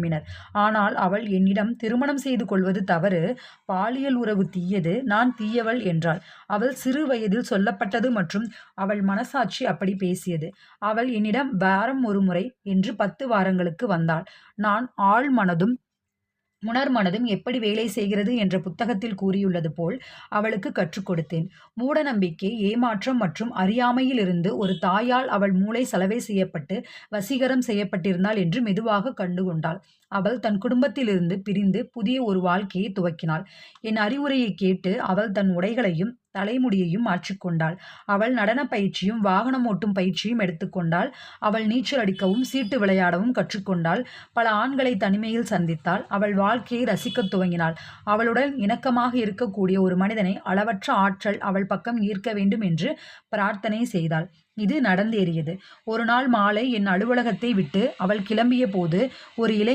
விரும்பினர். ஆனால் அவள் என்னிடம் திருமணம் செய்து கொள்வது தவறு, பாலியல் உறவு தீயது, நான் தீயவள் என்றாள். அவள் சிறு வயதில் சொல்லப்பட்டது மற்றும் அவள் மனசாட்சி அப்படி பேசியது. அவள் என்னிடம் வாரம் ஒரு முறை என்று 10 வாரங்களுக்கு வந்தாள். நான் ஆழ் மனதும் உணர்மனதும் எப்படி வேலை செய்கிறது என்ற புத்தகத்தில் கூறியுள்ளது போல் அவளுக்கு கற்றுக் கொடுத்தேன். மூடநம்பிக்கை, ஏமாற்றம் மற்றும் அறியாமையிலிருந்து ஒரு தாயால் அவள் மூளை சலவை செய்யப்பட்டு வசீகரம் செய்யப்பட்டிருந்தாள் என்று மெதுவாக கண்டுகொண்டாள். அவள் தன் குடும்பத்திலிருந்து பிரிந்து புதிய ஒரு வாழ்க்கையை துவக்கினாள். என் அறிவுரையை கேட்டு அவள் தன் உடைகளையும் தலைமுடியையும் மாற்றிக்கொண்டாள். அவள் நடனப் பயிற்சியும் வாகனம் ஓட்டும் பயிற்சியும் எடுத்துக்கொண்டாள். அவள் நீச்சல் அடிக்கவும் சீட்டு விளையாடவும் கற்றுக்கொண்டாள். பல ஆண்களை தனிமையில் சந்தித்தாள். அவள் வாழ்க்கையை ரசிக்கத் துவங்கினாள். அவளுடன் இணக்கமாக இருக்கக்கூடிய ஒரு மனிதனை அளவற்ற ஆற்றல் அவள் பக்கம் ஈர்க்க வேண்டும் என்று பிரார்த்தனை செய்தாள். இது நடந்தேறியது. ஒரு நாள் மாலை என் அலுவலகத்தை விட்டு அவள் கிளம்பிய போது ஒரு இளைஞன்